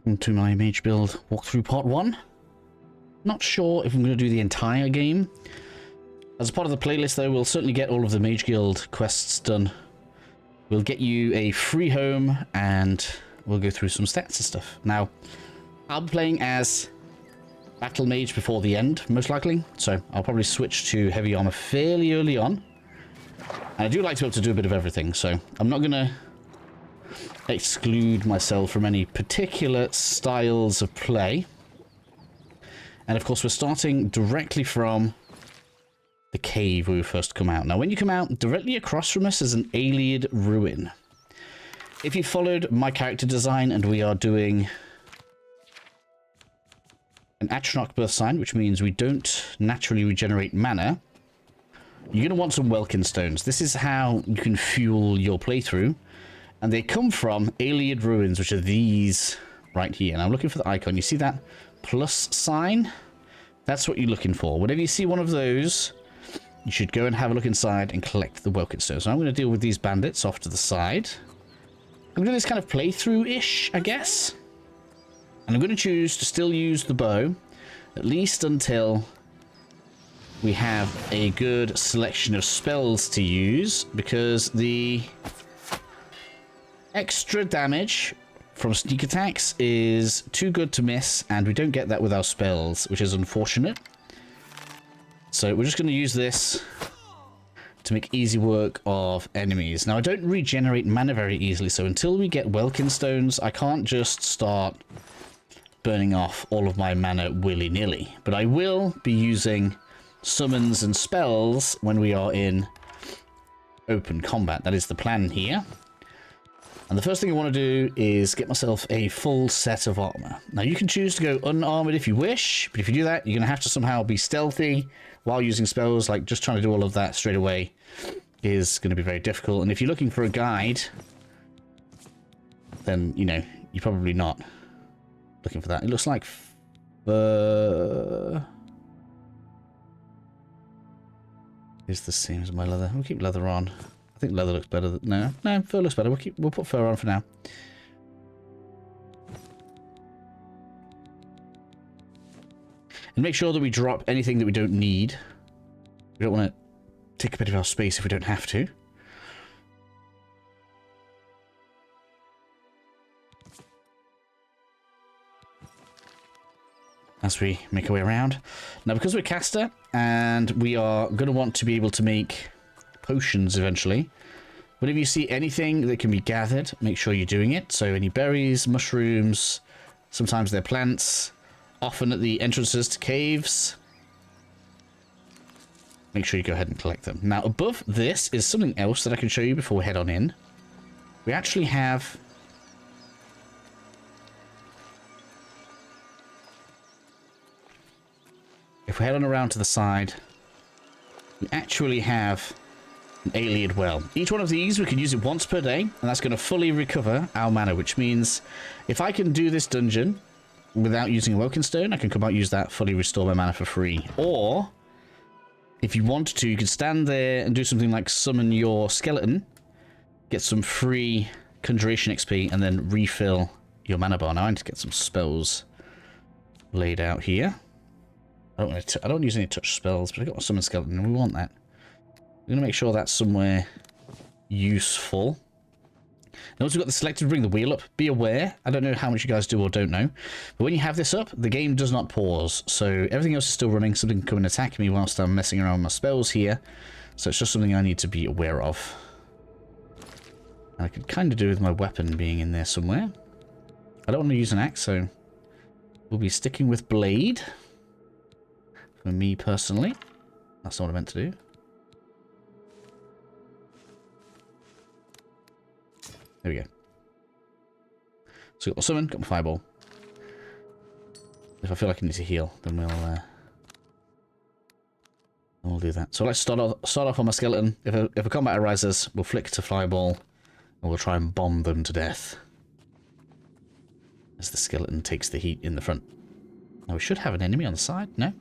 Welcome to my Mage build walkthrough part 1. Not sure if I'm going to do the entire game. As part of the playlist though, we'll certainly get all of the Mage Guild quests done. We'll get you a free home and we'll go through some stats and stuff. Now, I'll be playing as Battle Mage before the end, most likely. So I'll probably switch to heavy armor fairly early on. And I do like to be able to do a bit of everything, so I'm not going to exclude myself from any particular styles of play. And of course we're starting directly from the cave where we first come out. Now when you come out, directly across from us is an alien ruin. If you followed my character design, and we are doing an Atronach Birthsign, which means we don't naturally regenerate mana, you're going to want some Welkin Stones. This is how you can fuel your playthrough. And they come from alien ruins, which are these right here. And I'm looking for the icon. You see that plus sign? That's what you're looking for. Whenever you see one of those, you should go and have a look inside and collect the Welkin Stones. So I'm going to deal with these bandits off to the side. I'm going to do this kind of playthrough-ish, I guess. And I'm going to choose to still use the bow, at least until we have a good selection of spells to use, because the extra damage from sneak attacks is too good to miss, and we don't get that with our spells, which is unfortunate. So we're just going to use this to make easy work of enemies. Now I don't regenerate mana very easily, so until we get Welkin Stones, I can't just start burning off all of my mana willy-nilly. But I will be using summons and spells when we are in open combat. That is the plan here. And the first thing I want to do is get myself a full set of armor. Now you can choose to go unarmored if you wish, but if you do that, you're going to have to somehow be stealthy while using spells. Like just trying to do all of that straight away is going to be very difficult. And if you're looking for a guide, then, you know, you're probably not looking for that. It looks like is the same as my leather. We'll keep leather on. I think leather looks better. No, fur looks better. We'll put fur on for now. And make sure that we drop anything that we don't need. We don't want to take a bit of our space if we don't have to. As we make our way around. Now, because we're caster, and we are going to want to be able to make potions eventually, whenever you see anything that can be gathered, make sure you're doing it. So any berries, mushrooms, sometimes they're plants, often at the entrances to caves, make sure you go ahead and collect them. Now above this is something else that I can show you before we head on in. We actually have if we head on around to the side, we actually have an alien well. Each one of these, we can use it once per day, and that's going to fully recover our mana, which means if I can do this dungeon without using a Welkin Stone, I can come out and use that, fully restore my mana for free. Or, if you want to, you can stand there and do something like summon your skeleton, get some free Conjuration XP, and then refill your mana bar. Now I need to get some spells laid out here. I don't use any touch spells, but I got my summon skeleton, and we want that. I'm going to make sure that's somewhere useful. And once we've got the selected, bring the wheel up. Be aware, I don't know how much you guys do or don't know, but when you have this up, the game does not pause. So everything else is still running. Something can come and attack me whilst I'm messing around with my spells here. So it's just something I need to be aware of. And I could kind of do with my weapon being in there somewhere. I don't want to use an axe, so we'll be sticking with blade. For me personally. That's not what I meant to do. There we go. So got my summon, got my fireball. If I feel like I need to heal, then we'll do that. So let's start off on my skeleton. If a combat arises, we'll flick to fireball, and we'll try and bomb them to death. As the skeleton takes the heat in the front. Now we should have an enemy on the side, no?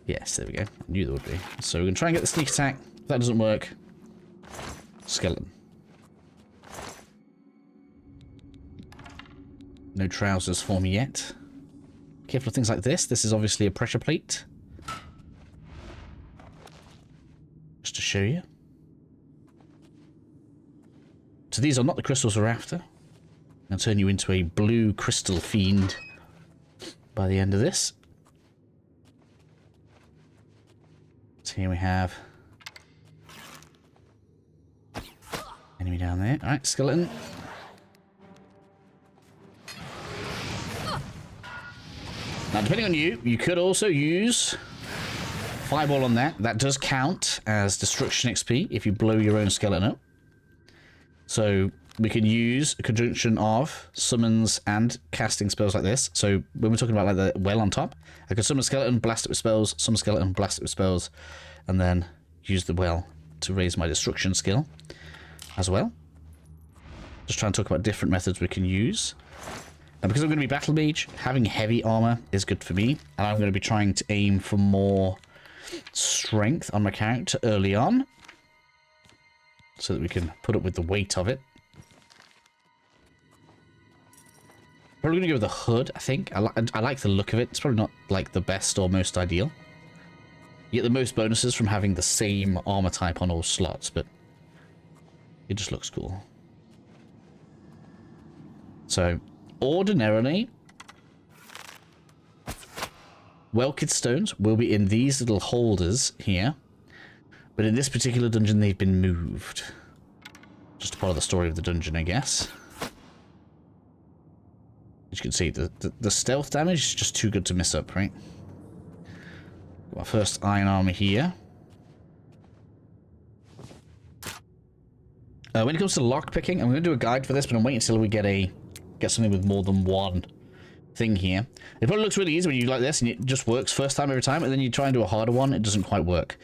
Yes, there we go. I knew there would be. So we're going to try and get the sneak attack. If that doesn't work, skeleton. No trousers for me yet. Careful of things like this. This is obviously a pressure plate. Just to show you. So these are not the crystals we're after. I'll turn you into a blue crystal fiend by the end of this. So here we have enemy down there. Alright, skeleton. Now, depending on you, you could also use fireball on that. That does count as destruction XP if you blow your own skeleton up. So we can use a conjunction of summons and casting spells like this. So when we're talking about like the well on top, I could summon a skeleton, blast it with spells, summon a skeleton, blast it with spells, and then use the well to raise my destruction skill as well. Just trying to talk about different methods we can use. And because I'm going to be battle mage, having heavy armor is good for me, and I'm going to be trying to aim for more strength on my character early on, so that we can put up with the weight of it. Probably going to go with the hood, I think. I like the look of it. It's probably not like the best or most ideal. You get the most bonuses from having the same armor type on all slots, but it just looks cool. So, ordinarily, Welkid stones will be in these little holders here. But in this particular dungeon, they've been moved. Just part of the story of the dungeon, I guess. As you can see, the stealth damage is just too good to miss up, right? Got my first iron armor here. When it comes to lock picking, I'm going to do a guide for this, but I'm waiting until we get something with more than one thing here. It probably looks really easy when you like this, and it just works first time every time, and then you try and do a harder one, it doesn't quite work.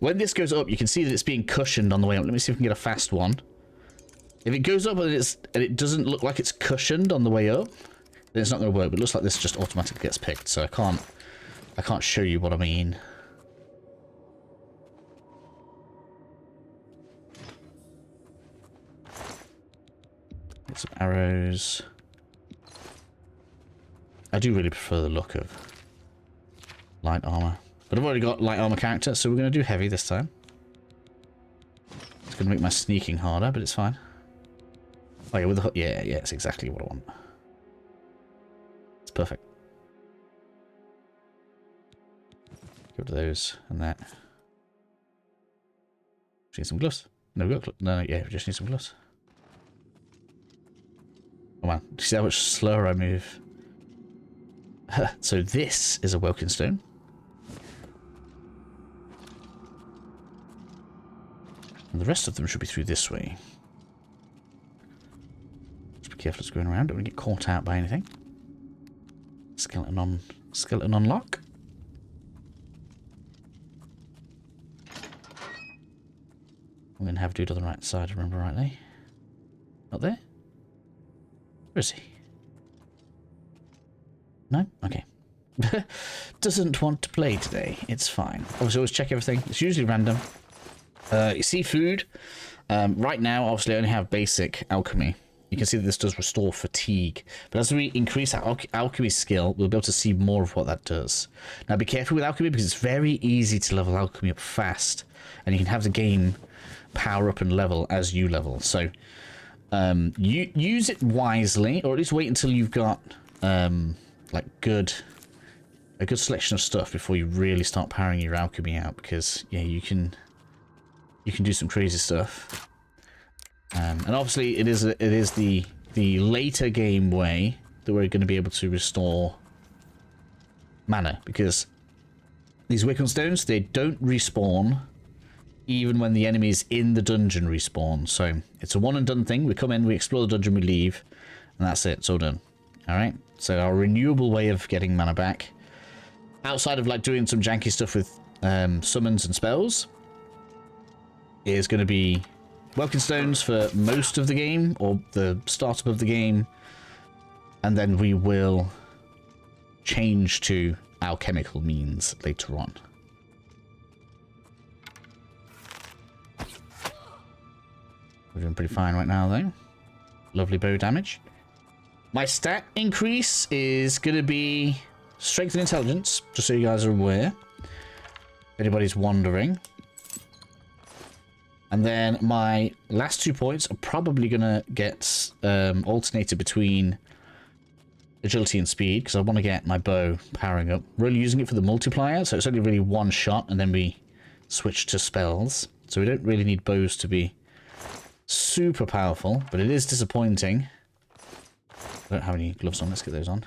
When this goes up, you can see that it's being cushioned on the way up. Let me see if we can get a fast one. If it goes up and it doesn't look like it's cushioned on the way up, then it's not going to work. But it looks like this just automatically gets picked, so I can't show you what I mean. Get some arrows. I do really prefer the look of light armor. But I've already got light armor character, so we're going to do heavy this time. It's going to make my sneaking harder, but it's fine. Oh yeah, with the hook. Yeah, it's exactly what I want. It's perfect. Go to those and that. Just need some gloves. No, we got no, yeah, we just need some gloves. Oh man, do you see how much slower I move? So this is a Welkin stone. And the rest of them should be through this way. Just be careful as going around. Don't want to get caught out by anything. Skeleton on lock. I'm going to have dude on the right side, remember rightly. Not there? Where is he? No? Okay. Doesn't want to play today. It's fine. Obviously, always check everything. It's usually random. You see food. Right now, obviously, I only have basic alchemy. You can see that this does restore fatigue. But as we increase our alchemy skill, we'll be able to see more of what that does. Now, be careful with alchemy because it's very easy to level alchemy up fast. And you can have the game power up and level as you level. So, you use it wisely, or at least wait until you've got like a good selection of stuff before you really start powering your alchemy out. Because yeah, you can do some crazy stuff. And obviously, it is the later game way that we're going to be able to restore mana, because these Wiccan stones, they don't respawn even when the enemies in the dungeon respawn. So it's a one and done thing. We come in, we explore the dungeon, we leave, and that's it. It's all done. All right. So our renewable way of getting mana back, outside of like doing some janky stuff with summons and spells, is going to be Welkin stones for most of the game, or the startup of the game, and then we will change to alchemical means later on. We're doing pretty fine right now, though. Lovely bow damage. My stat increase is going to be strength and intelligence, just so you guys are aware. If anybody's wondering. And then my last 2 points are probably going to get alternated between agility and speed, because I want to get my bow powering up. Really using it for the multiplier, so it's only really one shot, and then we switch to spells. So we don't really need bows to be super powerful, but it is disappointing. I don't have any gloves on, let's get those on.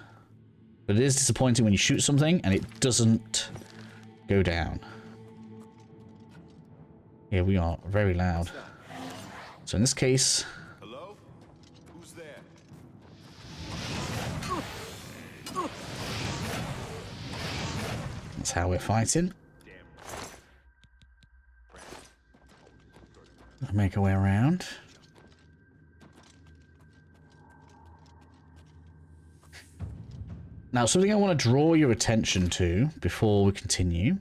But it is disappointing when you shoot something and it doesn't go down. Here we are, very loud. So in this case... Hello? Who's there? That's how we're fighting. I'll make our way around. Now, something I want to draw your attention to before we continue,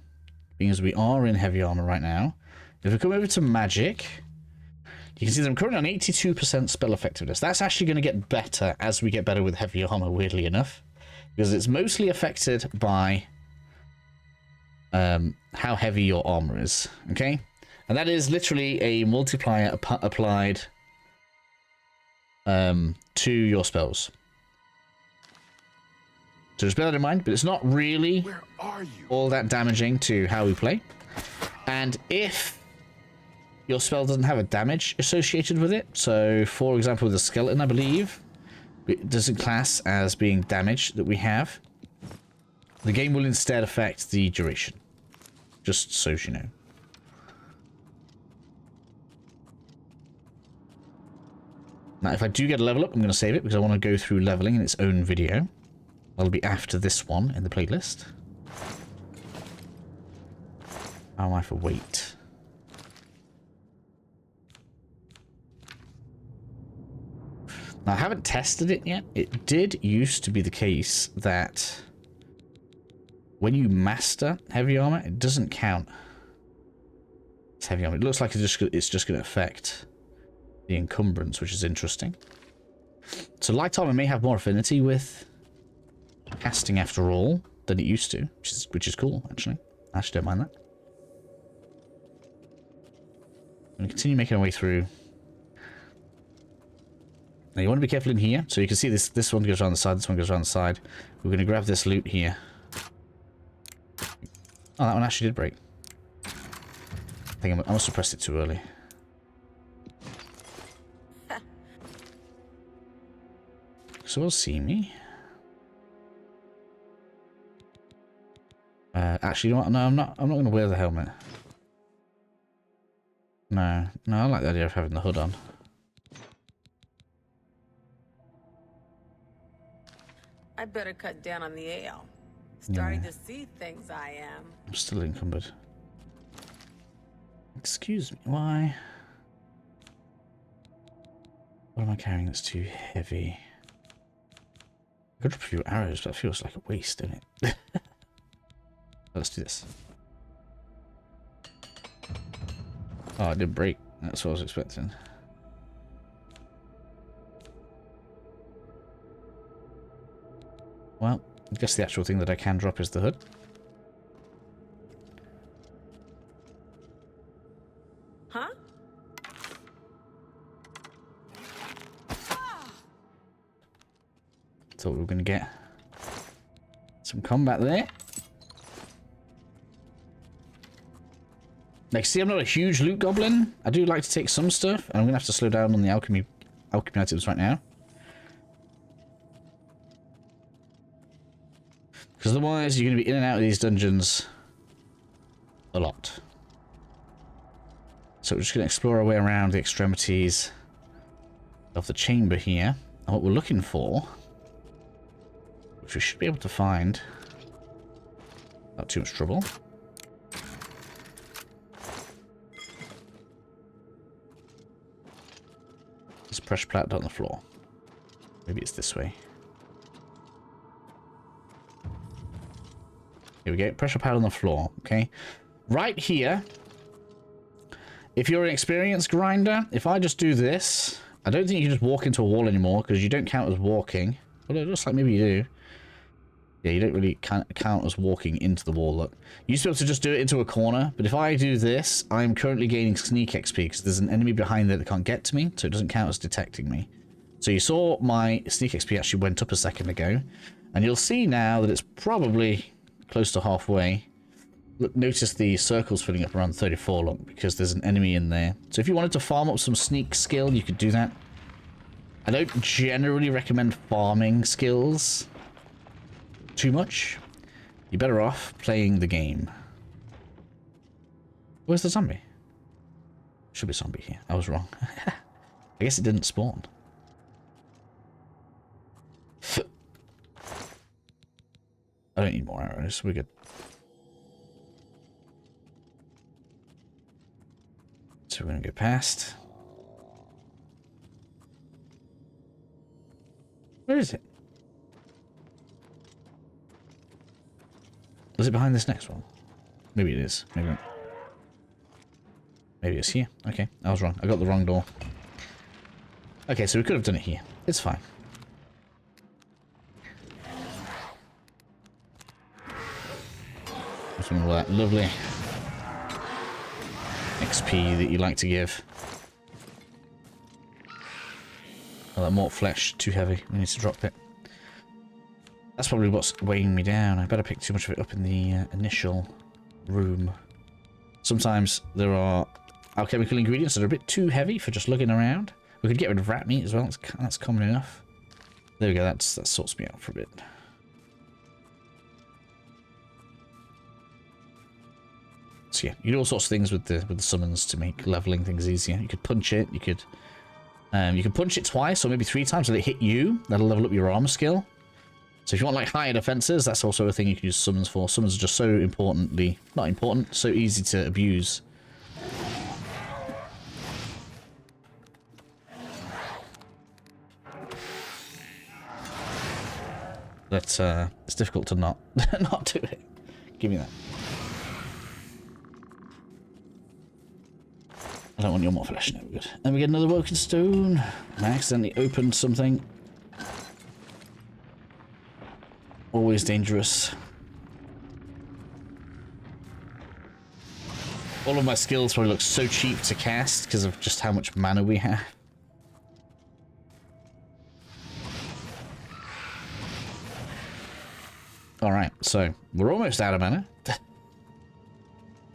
because we are in heavy armor right now. If we come over to magic, you can see that I'm currently on 82% spell effectiveness. That's actually going to get better as we get better with heavy armor, weirdly enough, because it's mostly affected by how heavy your armor is, okay? And that is literally a multiplier applied to your spells. So just bear that in mind, but it's not really all that damaging to how we play. And if your spell doesn't have a damage associated with it, so for example with the skeleton, I believe, it doesn't class as being damage that we have, the game will instead affect the duration. Just so you know. Now, if I do get a level up, I'm going to save it because I want to go through leveling in its own video. That'll be after this one in the playlist. How am I for weight? Now, I haven't tested it yet. It did used to be the case that when you master heavy armor, it doesn't count as heavy armor. It looks like it's just going to affect the encumbrance, which is interesting. So light armor may have more affinity with casting after all than it used to, which is cool, actually. I actually don't mind that. I'm going to continue making our way through. Now you want to be careful in here. So you can see this one goes around the side, this one goes around the side. We're going to grab this loot here. Oh, that one actually did break. I think I must have pressed it too early. So will see me. Actually, you know what? No, I'm not going to wear the helmet. No, I like the idea of having the hood on. I better cut down on the ale. Starting to see things I am. I'm still encumbered. Excuse me, why? What am I carrying that's too heavy? I could drop a few arrows, but that feels like a waste, doesn't it? Let's do this. Oh, it did break. That's what I was expecting. Well, I guess the actual thing that I can drop is the hood. Huh? Thought we were going to get some combat there. Like, see, I'm not a huge loot goblin. I do like to take some stuff, and I'm going to have to slow down on the alchemy items right now. Because otherwise, you're going to be in and out of these dungeons a lot. So we're just going to explore our way around the extremities of the chamber here. And what we're looking for, which we should be able to find without too much trouble. There's a pressure plate on the floor. Maybe it's this way. Here we go. Pressure pad on the floor. Okay. Right here. If you're an experienced grinder, if I just do this, I don't think you can just walk into a wall anymore because you don't count as walking. Well, it looks like maybe you do. Yeah, you don't really count as walking into the wall. Look, you used to be able to just do it into a corner, but if I do this, I'm currently gaining sneak XP because there's an enemy behind there that can't get to me, so it doesn't count as detecting me. So you saw my sneak XP actually went up a second ago, and you'll see now that it's probably close to halfway. Look, notice the circle's filling up around 34, look, because there's an enemy in there. So if you wanted to farm up some sneak skill, you could do that. I don't generally recommend farming skills too much. You're better off playing the game. Where's the zombie? Should be a zombie here. I was wrong. I guess it didn't spawn. I don't need more arrows. We're good. So we're going to go past. Where is it? Was it behind this next one? Maybe it is. Maybe it's here. Okay, I was wrong. I got the wrong door. Okay, so we could have done it here. It's fine. What's all that lovely XP that you like to give? Oh, that mort flesh, too heavy. We need to drop it. That's probably what's weighing me down. I better pick too much of it up in the initial room. Sometimes there are alchemical ingredients that are a bit too heavy for just lugging around. We could get rid of rat meat as well. That's common enough. There we go. That sorts me out for a bit. So yeah, you do all sorts of things with the summons to make leveling things easier. You could punch it. You could punch it twice or maybe 3 times so that it hit you. That'll level up your armor skill. So if you want like higher defenses, that's also a thing you can use summons for. Summons are just so not important, so easy to abuse. That it's difficult to not do it. Give me that. I don't want your more flesh. No, we're good. And we get another woken stone. I accidentally opened something. Always dangerous. All of my skills probably look so cheap to cast because of just how much mana we have. Alright, so we're almost out of mana. I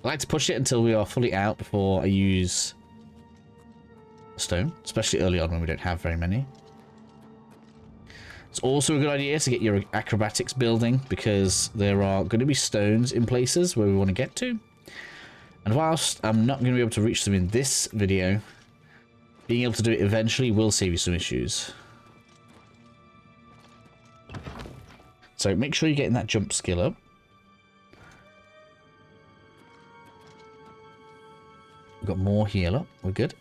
like to push it until we are fully out before I use a stone, especially early on when we don't have very many. It's also a good idea to get your acrobatics building because there are going to be stones in places where we want to get to. And whilst I'm not going to be able to reach them in this video, being able to do it eventually will save you some issues. So make sure you're getting that jump skill up. We've got more heal up. We're good.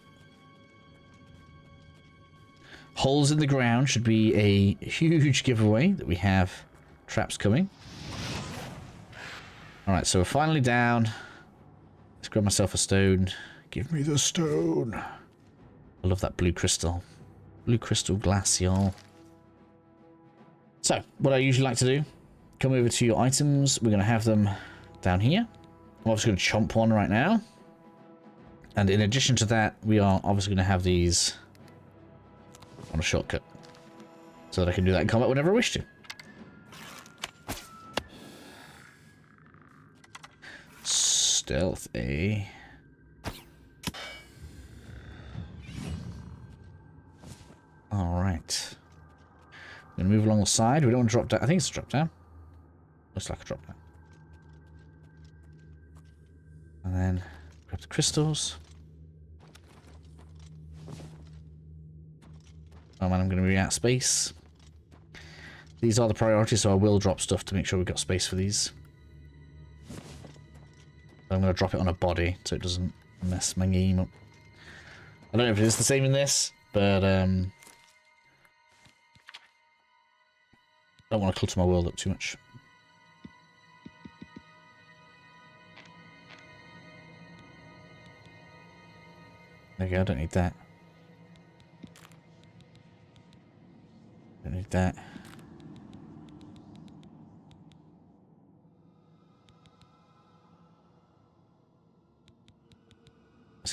Holes in the ground should be a huge giveaway that we have traps coming. Alright, so we're finally down. Let's grab myself a stone. Give me the stone. I love that blue crystal. Blue crystal glass, y'all. So, what I usually like to do, come over to your items. We're going to have them down here. I'm obviously going to chomp one right now. And in addition to that, we are obviously going to have these on a shortcut. So that I can do that in combat whenever I wish to. Stealth, eh? Alright. I'm going to move along the side. We don't want to drop down. I think it's a drop down. Looks like a drop down. And then grab the crystals. Oh man, I'm going to be out of space. These are the priorities, so I will drop stuff to make sure we've got space for these. I'm going to drop it on a body so it doesn't mess my game up. I don't know if it is the same in this, but I don't want to clutter my world up too much. There we go, I don't need that. Don't need that.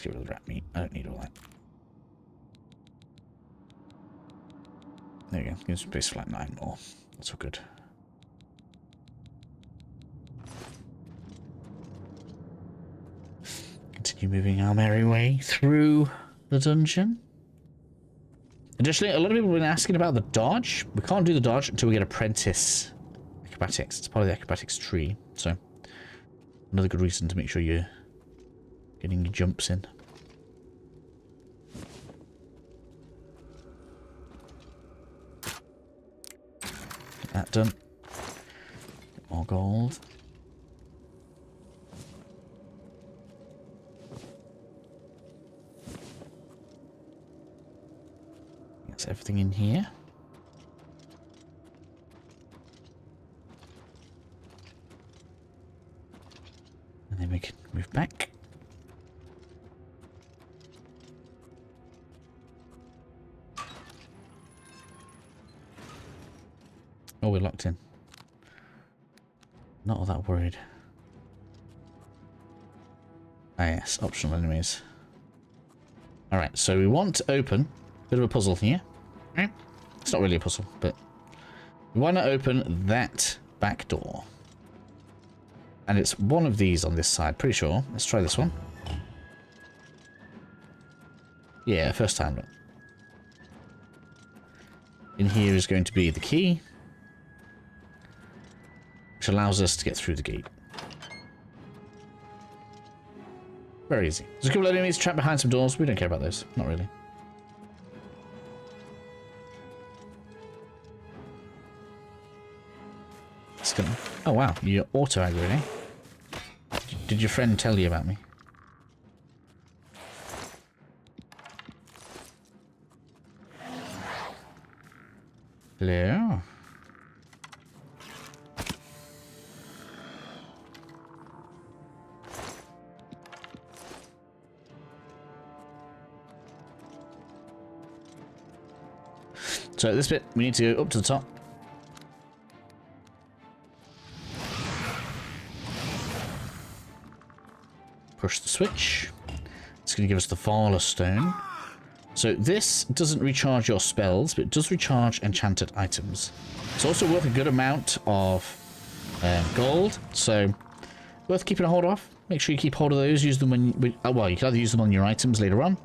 get rid of the rat meat. I don't need all that. There we go. Gives me base for like 9 more. That's all good. Continue moving our merry way through the dungeon. Additionally, a lot of people have been asking about the dodge. We can't do the dodge until we get apprentice acrobatics. It's part of the acrobatics tree. So, another good reason to make sure you're getting your jumps in. Get that done. Get more gold. That's everything in here. And then we can move back. Oh, we're locked in. Not all that worried. Ah yes, optional enemies. Alright, so we want to open a bit of a puzzle here. Right? It's not really a puzzle, but we want to open that back door. And it's one of these on this side, pretty sure. Let's try this one. Yeah, first time. Look. In here is going to be the key, which allows us to get through the gate. Very easy. There's a couple of enemies trapped behind some doors. We don't care about those. Not really. It's gonna... Oh wow, you're auto-aggroing, eh? Did your friend tell you about me? Hello? So at this bit, we need to go up to the top. Push the switch. It's going to give us the Valor Stone. So this doesn't recharge your spells, but it does recharge enchanted items. It's also worth a good amount of gold, so worth keeping a hold of. Make sure you keep hold of those. Use them when well, you can either use them on your items later on,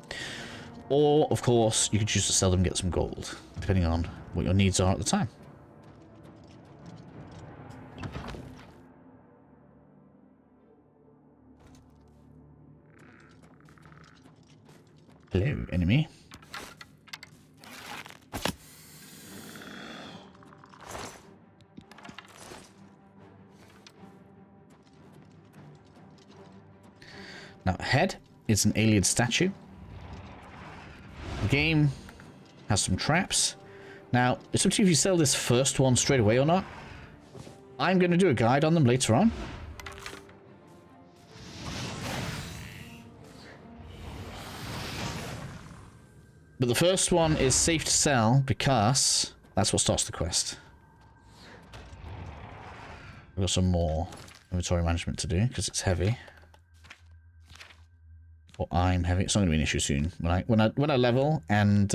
or of course you can choose to sell them and get some gold, depending on what your needs are at the time. Hello, enemy. Now, ahead is an alien statue. The game has some traps. Now, it's up to you if you sell this first one straight away or not. I'm going to do a guide on them later on. But the first one is safe to sell because that's what starts the quest. We've got some more inventory management to do because it's heavy. Or I'm heavy. It's not going to be an issue soon. When I level and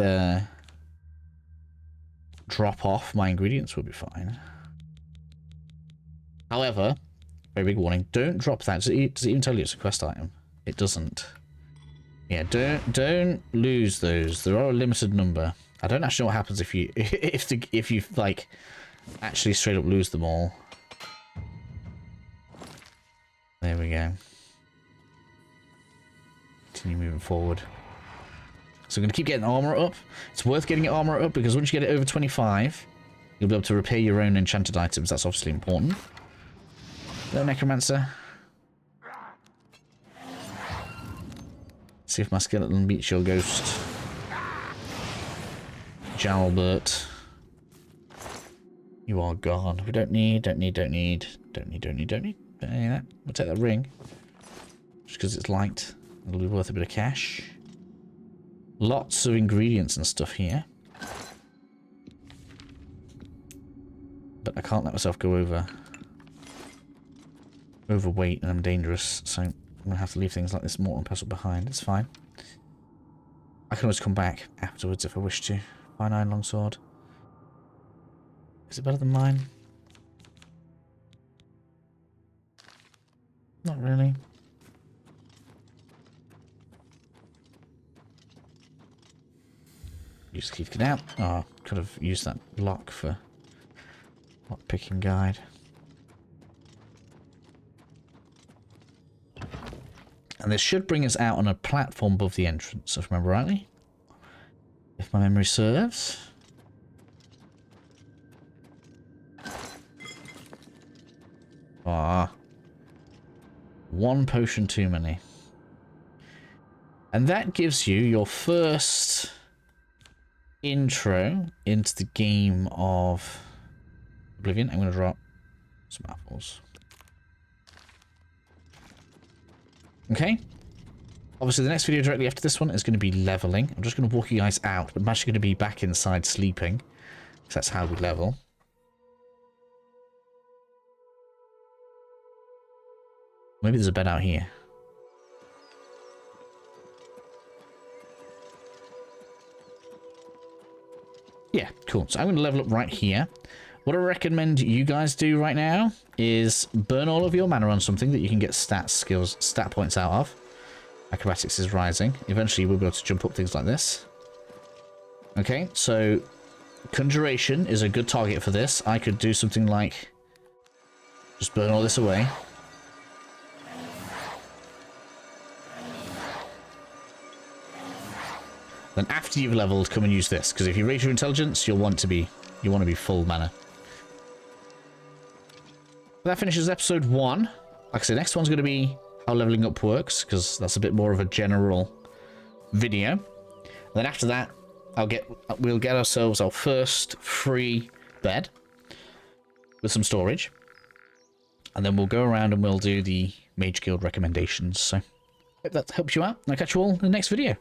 drop off, my ingredients will be fine. However, very big warning: don't drop that. Does it even tell you it's a quest item? It doesn't. Yeah, don't lose those. There are a limited number. I don't actually know what happens if you like actually straight up lose them all. There we go. Continue moving forward. So I'm going to keep getting armor up. It's worth getting your armor up because once you get it over 25, you'll be able to repair your own enchanted items. That's obviously important. Hello, Necromancer. See if my skeleton beats your ghost. Jalbert. You are gone. We don't need any of that. We'll take that ring. Just because it's light. It'll be worth a bit of cash. Lots of ingredients and stuff here. But I can't let myself go overweight and I'm dangerous, so I'm going to have to leave things like this mortar and pestle behind. It's fine. I can always come back afterwards if I wish to. Fine iron longsword. Is it better than mine? Not really. Use the key to get out. Oh, could have used that lock for lock picking guide. And this should bring us out on a platform above the entrance, if I remember rightly. If my memory serves. Ah. One potion too many. And that gives you your first intro into the game of Oblivion. I'm going to drop some apples. Okay. Obviously, the next video directly after this one is going to be leveling. I'm just going to walk you guys out, but I'm actually going to be back inside sleeping, because that's how we level. Maybe there's a bed out here. Yeah, cool. So I'm going to level up right here. What I recommend you guys do right now is burn all of your mana on something that you can get stat points out of. Acrobatics is rising. Eventually we'll be able to jump up things like this. Okay, so Conjuration is a good target for this. I could do something like just burn all this away. Then after you've leveled, come and use this, because if you raise your intelligence, you want to be full mana. That finishes episode 1. Like I said, next one's going to be how leveling up works, because that's a bit more of a general video. And then after that, we'll get ourselves our first free bed with some storage. And then we'll go around and we'll do the Mage Guild recommendations. So, hope that helps you out. I'll catch you all in the next video.